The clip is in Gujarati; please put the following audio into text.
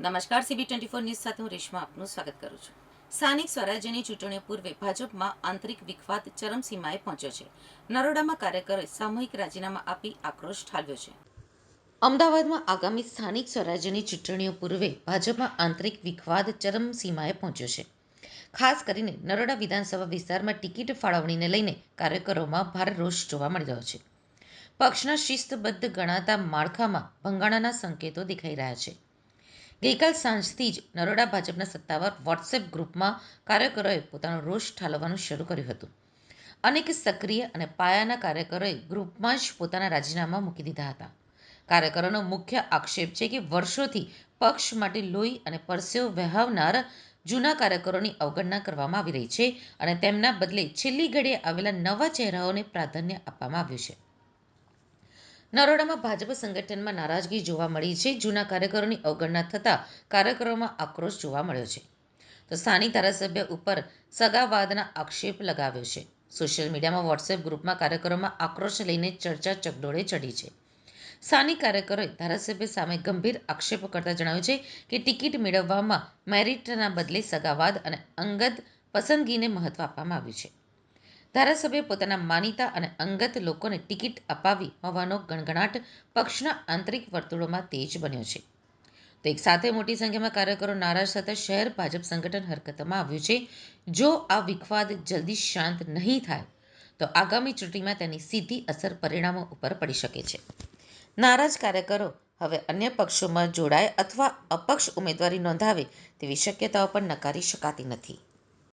નમસ્કાર, CB24 ન્યૂઝ સાથે હું રેશમા આપનું સ્વાગત કરું છું. સ્થાનિક સ્વરાજ્યની ચૂંટણીઓ પૂર્વે ભાજપમાં આંતરિક વિખવાદ ચરમસીમાએ પહોંચ્યો છે. નરોડામાં કાર્યકરોએ સામૂહિક રાજીનામા આપી આક્રોશ ઠાલવ્યો છે. અમદાવાદમાં આગામી સ્થાનિક સ્વરાજ્યની ચૂંટણીઓ પૂર્વે ભાજપમાં આંતરિક વિખવાદ ચરમસીમાએ પહોંચ્યો છે. ખાસ કરીને નરોડા વિધાનસભા વિસ્તારમાં ટિકિટ ફાળવણીને લઈને કાર્યકરોમાં ભારે રોષ જોવા મળી રહ્યો છે. પક્ષના શિસ્તબદ્ધ ગણાતા માળખામાં ભંગાણાના સંકેતો દેખાઈ રહ્યા છે. ગઈકાલ સાંજથી જ નરોડા ભાજપના સત્તાવાર વોટ્સએપ ગ્રુપમાં કાર્યકરોએ પોતાનો રોષ ઠાલવવાનું શરૂ કર્યું હતું. અનેક સક્રિય અને પાયાના કાર્યકરોએ ગ્રુપમાં જ પોતાના રાજીનામા મૂકી દીધા હતા. કાર્યકરોનો મુખ્ય આક્ષેપ છે કે વર્ષોથી પક્ષ માટે લોહી અને પરસેવો વહાવનાર જૂના કાર્યકરોની અવગણના કરવામાં આવી રહી છે અને તેમના બદલે છેલ્લી ઘડીએ આવેલા નવા ચહેરાઓને પ્રાધાન્ય આપવામાં આવ્યું છે. નરોડામાં ભાજપ સંગઠનમાં નારાજગી જોવા મળી છે. જૂના કાર્યકરોની અવગણના થતાં કાર્યકરોમાં આક્રોશ જોવા મળ્યો છે. તો સ્થાનિક ધારાસભ્ય ઉપર સગાવાદના આક્ષેપ લગાવ્યો છે. સોશિયલ મીડિયામાં વોટ્સએપ ગ્રુપમાં કાર્યકરોમાં આક્રોશ લઈને ચર્ચા ચકડોળે ચડી છે. સ્થાનિક કાર્યકરોએ ધારાસભ્ય સામે ગંભીર આક્ષેપો કરતા જણાવ્યું છે કે ટિકિટ મેળવવામાં મેરિટના બદલે સગાવાદ અને અંગત પસંદગીને મહત્વ આપવામાં આવ્યું છે. ધારાસભ્યએ પોતાના માનીતા અને અંગત લોકોને ટિકિટ અપાવી હોવાનો ગણગણાટ પક્ષના આંતરિક વર્તુળોમાં તેજ બન્યો છે. તો એક સાથે મોટી સંખ્યામાં કાર્યકરો નારાજ થતા શહેર ભાજપ સંગઠન હરકતમાં આવ્યું છે. જો આ વિખવાદ જલ્દી શાંત નહીં થાય તો આગામી ચૂંટણીમાં તેની સીધી અસર પરિણામો ઉપર પડી શકે છે. નારાજ કાર્યકરો હવે અન્ય પક્ષોમાં જોડાય અથવા અપક્ષ ઉમેદવારી નોંધાવે તેવી શક્યતાઓ પણ નકારી શકાતી નથી.